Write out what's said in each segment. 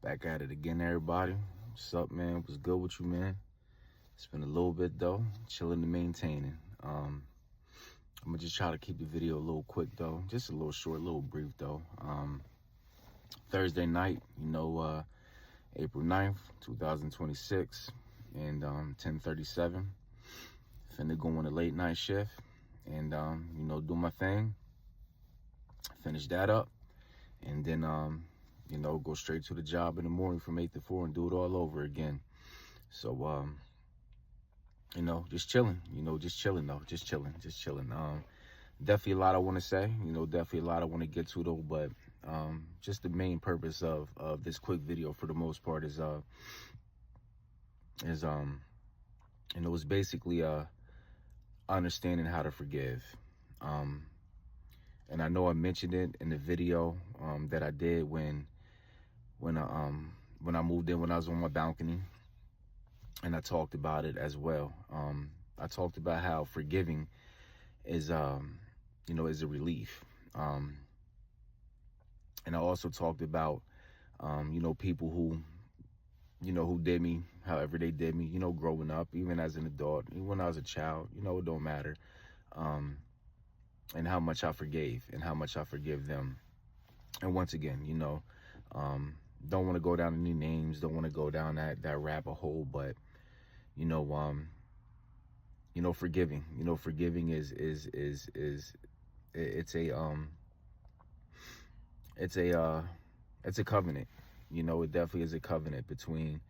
Back at it again, everybody. What's up, man? What's good with you, man? It's been a little bit, though. Chilling and maintaining. I'm going to just try to keep the video a little quick, though. Just a little short, a little brief, though. Thursday night, April 9th, 2026, and 10:37. Finna go on a late night shift and, do my thing. Finish that up. And then, go straight to the job in the morning from 8 to 4 and do it all over again. So, just chilling, just chilling, though, just chilling. Definitely a lot I want to say, definitely a lot I want to get to, though, but just the main purpose of this quick video for the most part is it's basically understanding how to forgive. And I know I mentioned it in the video that I did when I moved in, when I was on my balcony, and I talked about it as well. I talked about how forgiving is is a relief. And I also talked about people who did me however they did me, growing up, even as an adult, even when I was a child, it don't matter. And how much I forgave and how much I forgive them. And once again, don't want to go down any names, don't want to go down that rabbit hole, but forgiving, forgiving is it's a covenant. It definitely is a covenant between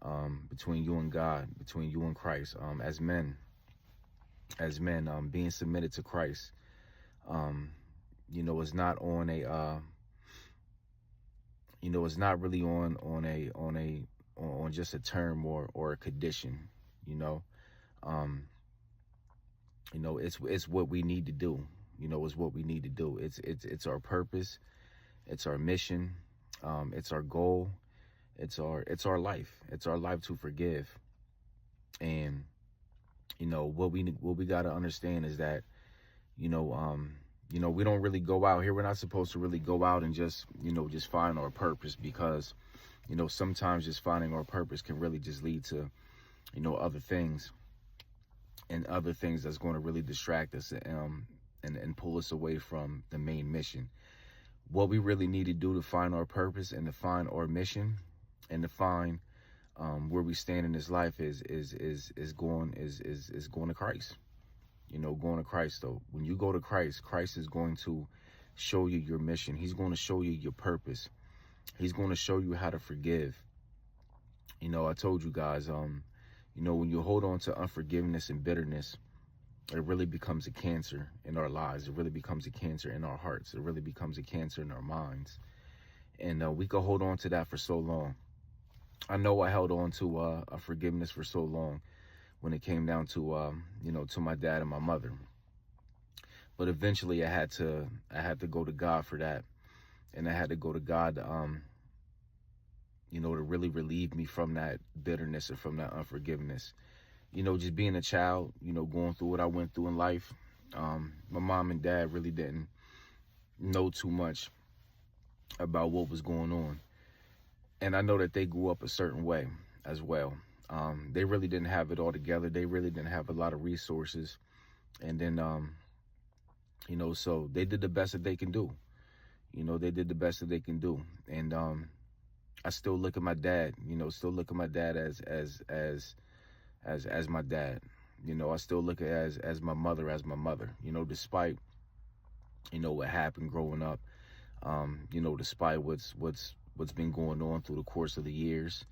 you and God, between you and Christ. As men, being submitted to Christ. It's not on a it's not really on just a term or a condition. It's what we need to do. It's what we need to do. It's our purpose, it's our mission, it's our goal, it's our life. It's our life to forgive. And what we got to understand is that we don't really go out here. We're not supposed to really go out and just find our purpose, because sometimes just finding our purpose can really just lead to other things, and other things that's going to really distract us and pull us away from the main mission. What we really need to do to find our purpose and to find our mission and to find where we stand in this life is going to Christ. Going to Christ, though. When you go to Christ, Christ is going to show you your mission. He's going to show you your purpose. He's going to show you how to forgive. I told you guys, when you hold on to unforgiveness and bitterness, it really becomes a cancer in our lives. It really becomes a cancer in our hearts. It really becomes a cancer in our minds. And we could hold on to that for so long. I know I held on to a forgiveness for so long when it came down to to my dad and my mother. But eventually I had to go to God for that. And I had to go to God to really relieve me from that bitterness and from that unforgiveness. Just being a child, going through what I went through in life. My mom and dad really didn't know too much about what was going on. And I know that they grew up a certain way as well. They really didn't have it all together. They really didn't have a lot of resources. And then, so they did the best that they can do. They did the best that they can do. And I still look at my dad, as my dad. I still look at as my mother, despite, what happened growing up, despite what's been going on through the course of the years.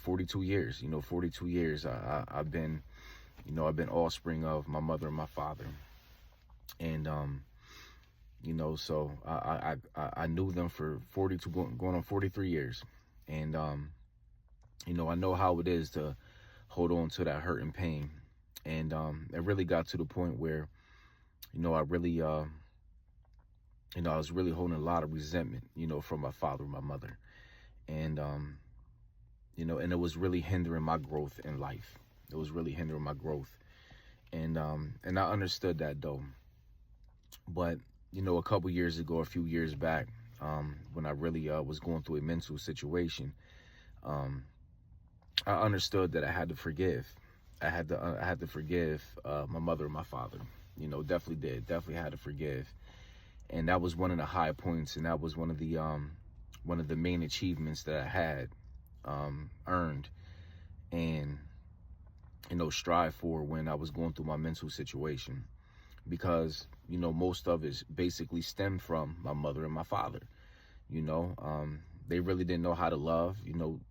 42 years, 42 years I've been offspring of my mother and my father. And, so I knew them for 42, going on 43 years. And, I know how it is to hold on to that hurt and pain. And it really got to the point where, I really, I was really holding a lot of resentment, from my father and my mother. And, and it was really hindering my growth in life. It was really hindering my growth. And I understood that, though. But, a couple years ago, a few years back, when I really was going through a mental situation. Um, I understood that I had to forgive. I had to forgive my mother and my father. Definitely did. Definitely had to forgive, and that was one of the high points, and that was one of the main achievements that I had earned and strive for when I was going through my mental situation, because most of it basically stemmed from my mother and my father. you know they really didn't know how to love.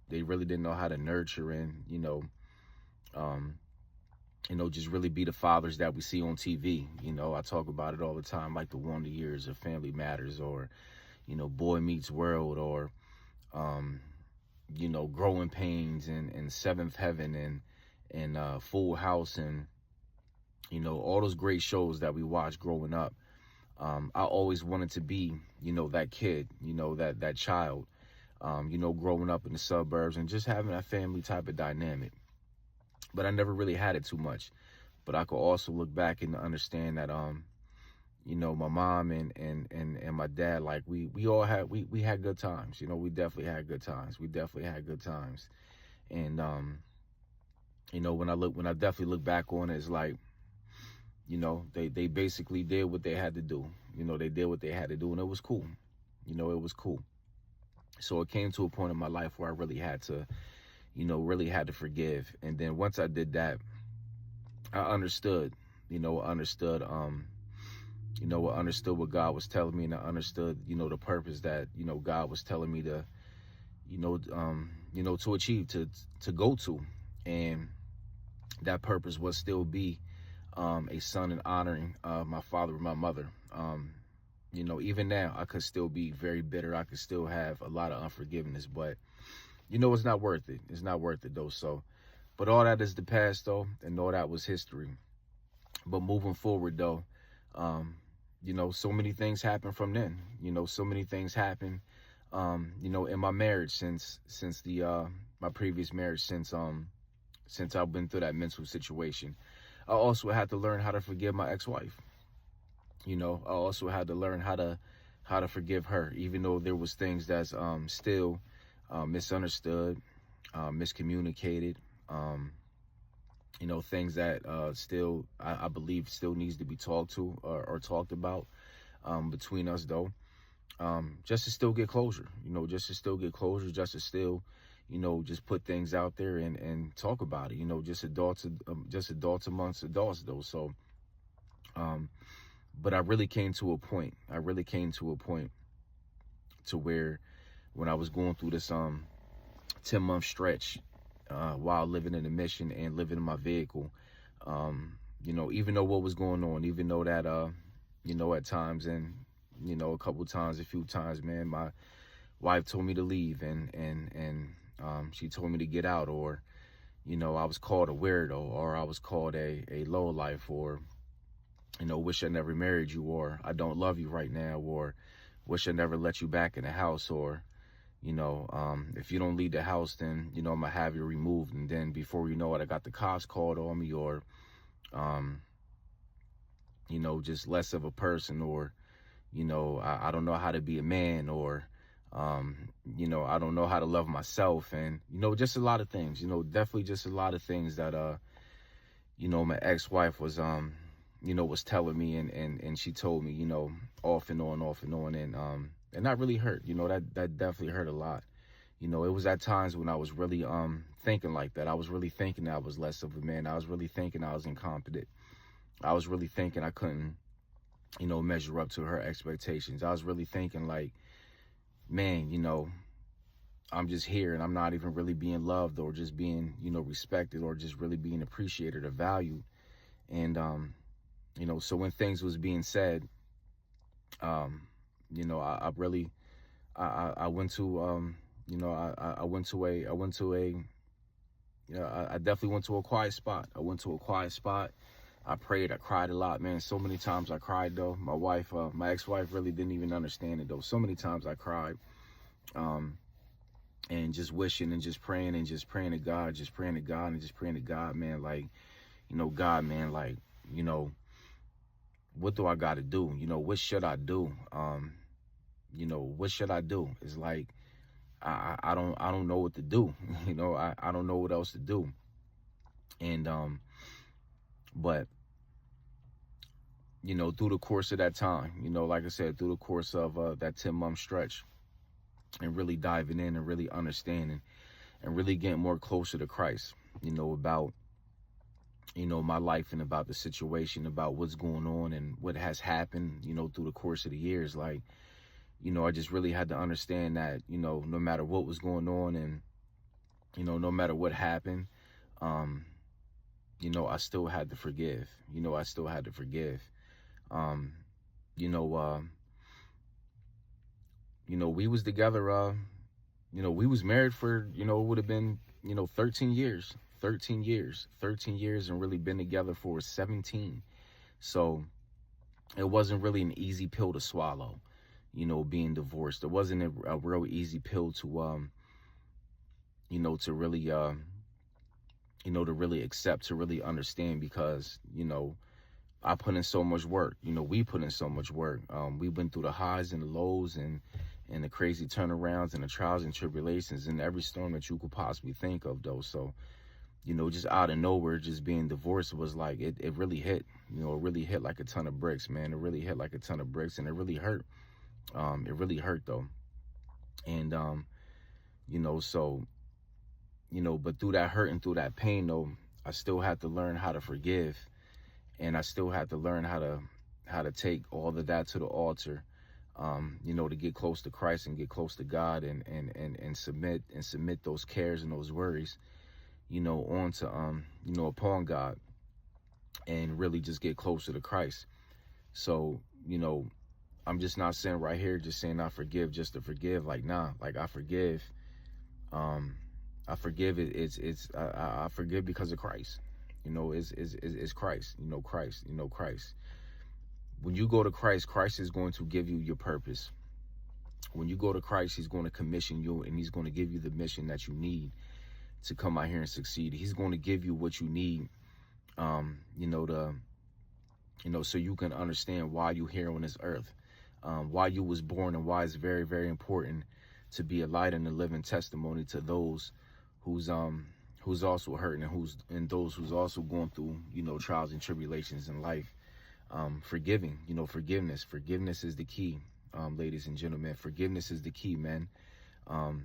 They really didn't know how to nurture, and um just really be the fathers that we see on TV. I talk about it all the time, like the Wonder Years of Family Matters, or Boy Meets World, or um Growing Pains, and Seventh Heaven, and Full House, and all those great shows that we watched growing up. I always wanted to be, that kid, that child, growing up in the suburbs and just having that family type of dynamic. But I never really had it too much. But I could also look back and understand that, my mom and my dad, like we all had, we had good times. We definitely had good times. We definitely had good times. And, when I definitely look back on it, it's like, they basically did what they had to do. They did what they had to do, and it was cool. It was cool. So it came to a point in my life where I really had to, forgive. And then once I did that, I understood, I understood what God was telling me, and I understood, the purpose that, God was telling me to, to achieve, to go to. And that purpose was still be a son and honoring my father and my mother. Even now, I could still be very bitter. I could still have a lot of unforgiveness, but it's not worth it. It's not worth it though. So, but all that is the past though, and all that was history. But moving forward though, so many things happen from then. So many things happen, in my marriage since the my previous marriage, since I've been through that mental situation. I also had to learn how to forgive my ex-wife. I also had to learn how to forgive her, even though there was things that's still misunderstood, miscommunicated, things that still I believe still needs to be talked to, or talked about between us though, just to still get closure. Just to still get closure, just to still just put things out there and talk about it. Just adults amongst adults though. So but I really came to a point. To where, when I was going through this 10-month stretch, while living in the Mission and living in my vehicle, even though what was going on, even though that at times, and a couple times, a few times, man, my wife told me to leave, and she told me to get out, or I was called a weirdo, or I was called a low life, or wish I never married you, or I don't love you right now, or wish I never let you back in the house, or if you don't leave the house, then I'm gonna have you removed. And then before you know it, I got the cops called on me, or just less of a person, or I don't know how to be a man, or I don't know how to love myself, and just a lot of things, definitely just a lot of things that my ex-wife was was telling me, and she told me, off and on, and that really hurt. That definitely hurt a lot. It was at times when I was really thinking like that. I was really thinking I was less of a man. I was really thinking I was incompetent. I was really thinking I couldn't, measure up to her expectations. I was really thinking like, man, I'm just here and I'm not even really being loved, or just being, respected, or just really being appreciated or valued. And, so when things was being said, I really, I went to, I went to a, I definitely went to a quiet spot. I prayed, I cried a lot, man. So many times I cried though. My wife, my ex-wife really didn't even understand it though. So many times I cried, and just wishing and just praying and just praying to God, just praying to God and just praying to God, man. Like, God, man, like, what do I got to do? What should I do? you know, what should I do? It's like, I don't know what to do. You know, I don't know what else to do. And, but, you know, through the course of that time, you know, like I said, through the course of that 10-month stretch, and really diving in and really understanding and really getting more closer to Christ, you know, about, you know, my life and about the situation, about what's going on and what has happened, you know, through the course of the years. Like, you know, I just really had to understand that, you know, no matter what was going on and, you know, no matter what happened, um, you know, I still had to forgive. You know, I still had to forgive. Um, you know, you know, we was together, you know, we was married for, you know, it would have been, you know, 13 years, 13 years and really been together for 17. So it wasn't really an easy pill to swallow, you know, being divorced. It wasn't a real easy pill to, you know, to really, you know, to really accept, to really understand, because, you know, I put in so much work. You know, we put in so much work. We went through the highs and the lows and the crazy turnarounds and the trials and tribulations and every storm that you could possibly think of, though. So, you know, just out of nowhere, just being divorced was like, it really hit. You know, it really hit like a ton of bricks, man. It really hit like a ton of bricks, and it really hurt. It really hurt, though. And, you know, so, you know, but through that hurt and through that pain, though, I still had to learn how to forgive. And I still had to learn how to take all of that to the altar, you know, to get close to Christ and get close to God, and submit those cares and those worries, you know, onto you know, upon God, and really just get closer to Christ. So, you know, I'm just not sitting right here just saying I forgive just to forgive. Like, nah, like I forgive. Um, I forgive it. I forgive because of Christ. You know, it's Christ. You know, Christ. You know, Christ. When you go to Christ, Christ is going to give you your purpose. When you go to Christ, he's going to commission you, and he's going to give you the mission that you need to come out here and succeed. He's going to give you what you need, you know, so you can understand why you're here on this earth, why you was born, and why it's very, very important to be a light and a living testimony to those who's also hurting, and those who's also going through, you know, trials and tribulations in life. Forgiving, you know, forgiveness is the key, ladies and gentlemen. Forgiveness is the key, man.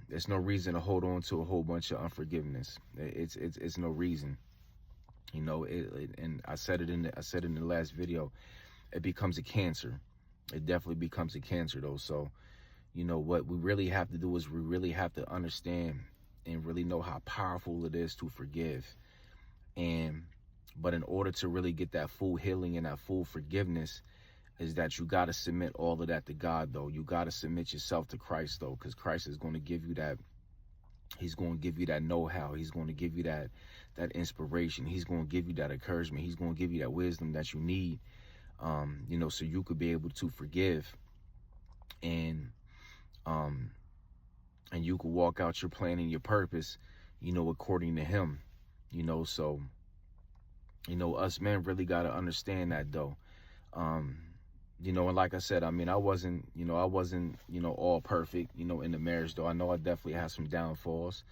There's no reason to hold on to a whole bunch of unforgiveness. It's no reason, you know. And I said it in the last video. It becomes a cancer. It definitely becomes a cancer, though. So, you know, what we really have to do is we really have to understand and really know how powerful it is to forgive. But in order to really get that full healing and that full forgiveness, is that you got to submit all of that to God, though. You got to submit yourself to Christ, though, because Christ is going to give you that. He's going to give you that know-how. He's going to give you that inspiration. He's going to give you that encouragement. He's going to give you that wisdom that you need, you know, so you could be able to forgive, and you could walk out your plan and your purpose, you know, according to him, you know. So, you know, us men really got to understand that, though. You know, and like I said, I mean, I wasn't, you know, all perfect, you know, in the marriage, though. I know I definitely had some downfalls.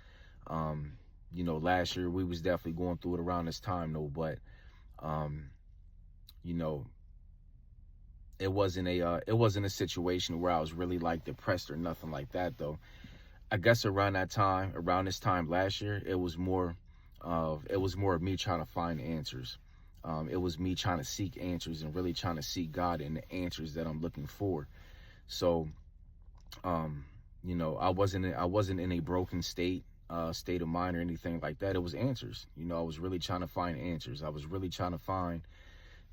You know, last year we was definitely going through it around this time, though. But, you know, it wasn't a situation where I was really like depressed or nothing like that, though. I guess around this time last year, it was more of me trying to find answers. It was me trying to seek answers and really trying to seek God in the answers that I'm looking for. So, you know, I wasn't in a broken state of mind or anything like that. It was answers. You know, I was really trying to find answers. I was really trying to find,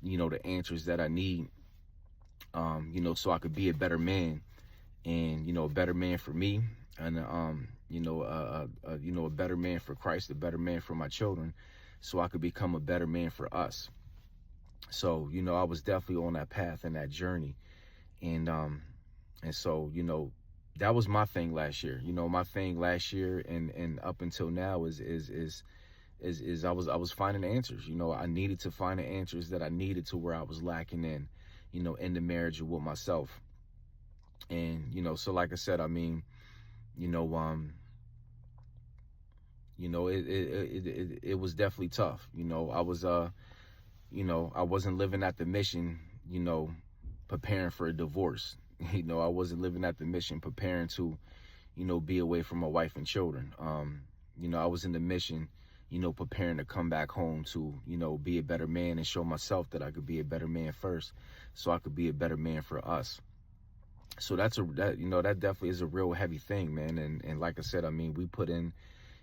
you know, the answers that I need, you know, so I could be a better man, and, you know, a better man for me, and, you know, a better man for Christ, a better man for my children, so I could become a better man for us. So, you know, I was definitely on that path and that journey. And so, you know, that was my thing last year. You know, my thing last year and up until now is I was finding answers. You know, I needed to find the answers that I needed to where I was lacking in, you know, in the marriage with myself. And, so like I said, I mean, you know, it was definitely tough. I was, I wasn't living at the mission, preparing for a divorce. I wasn't living at the mission preparing to, be away from my wife and children. I was in the mission, preparing to come back home to, be a better man and show myself that I could be a better man first, so I could be a better man for us. So that definitely is a real heavy thing, man. And like I said, I mean, we put in,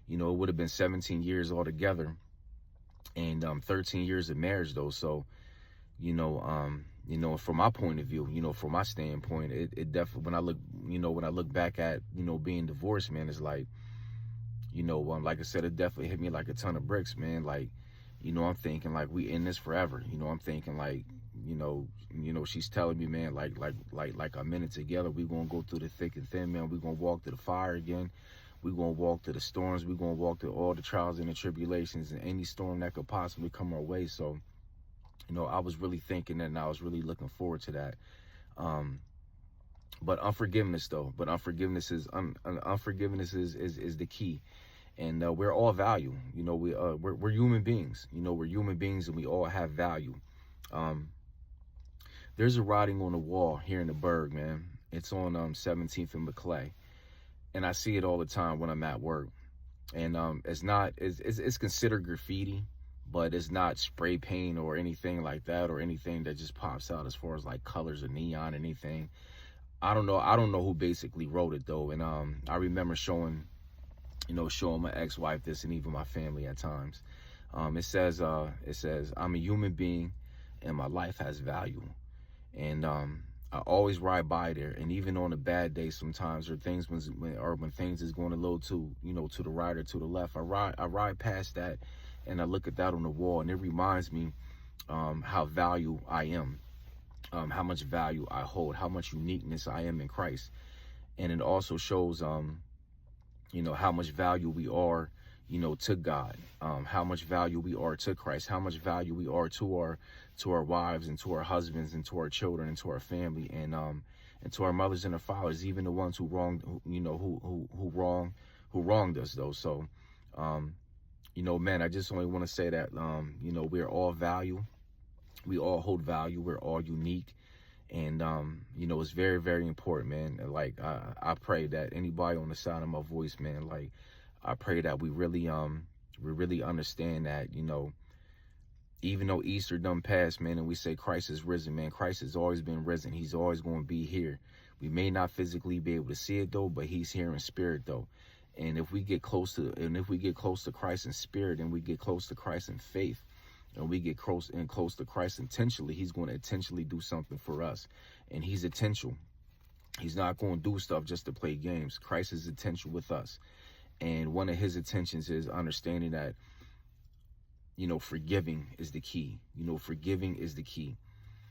it would have been 17 years altogether, and 13 years of marriage though. So, from my point of view, from my standpoint, it definitely, when I look back at, being divorced, man, it's like, like I said, it definitely hit me like a ton of bricks, man. Like, I'm thinking like we in this forever. I'm thinking like, she's telling me, man, like a minute together, we gonna go through the thick and thin, man. We gonna walk through the fire again. We gonna walk through the storms. We gonna walk through all the trials and the tribulations and any storm that could possibly come our way. So, I was really thinking that, and I was really looking forward to that. But unforgiveness though, unforgiveness is the key. And we're all value. We're human beings. We're human beings, and we all have value. There's a writing on the wall here in the Berg, man. It's on 17th and Maclay, and I see it all the time when I'm at work. And it's considered graffiti, but it's not spray paint or anything like that, or anything that just pops out as far as like colors or neon, anything. I don't know who basically wrote it though. And I remember showing my ex-wife this, and even my family at times. It says, I'm a human being and my life has value. And I always ride by there, and even on a bad day sometimes, or things when things is going a little too, to the right or to the left, I ride past that, and I look at that on the wall, and it reminds me how value I am, how much value I hold, how much uniqueness I am in Christ. And it also shows how much value we are, to God, how much value we are to Christ, how much value we are to our wives and to our husbands and to our children and to our family, and to our mothers and our fathers, even the ones who wronged, who wronged us though. So, man, I just only want to say that, we're all value. We all hold value. We're all unique. And, it's very, very important, man. Like, I pray that anybody on the side of my voice, man, like, I pray that we really understand that, even though Easter done passed, man, and we say Christ is risen, man, Christ has always been risen. He's always going to be here. We may not physically be able to see it though, but he's here in spirit though. And if we get close to Christ in spirit, and we get close to Christ in faith, and we get close to Christ intentionally, he's going to intentionally do something for us. And he's intentional. He's not going to do stuff just to play games. Christ is intentional with us. And one of his intentions is understanding that, forgiving is the key. Forgiving is the key.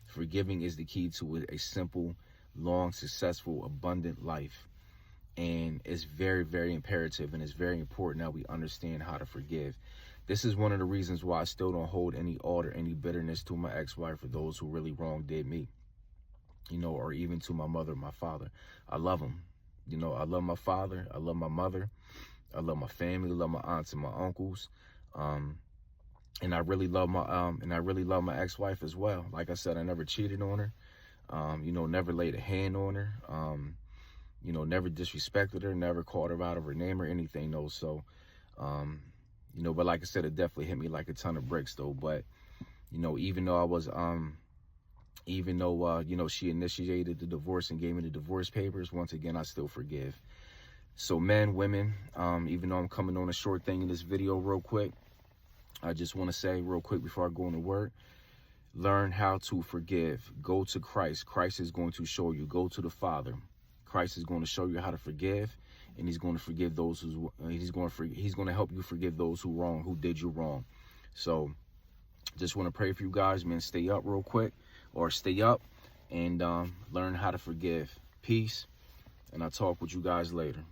Forgiving is the key to a simple, long, successful, abundant life. And it's very, very imperative, and it's very important that we understand how to forgive. This is one of the reasons why I still don't hold any anger, any bitterness to my ex-wife or those who really wronged me, or even to my mother, my father. I love them. I love my father. I love my mother. I love my family. I love my aunts and my uncles. And I really love my ex-wife as well. Like I said, I never cheated on her. Never laid a hand on her. Never disrespected her, never called her out of her name or anything, though. So, but like I said, it definitely hit me like a ton of bricks, though. But, even though I was, she initiated the divorce and gave me the divorce papers, once again, I still forgive. So men, women, even though I'm coming on a short thing in this video real quick, I just want to say real quick before I go into work, learn how to forgive. Go to Christ. Christ is going to show you. Go to the Father. Christ is going to show you how to forgive, and he's going to forgive those who he's going to help you forgive those who did you wrong. So just want to pray for you guys, man. Stay up real quick, or stay up and learn how to forgive. Peace, and I'll talk with you guys later.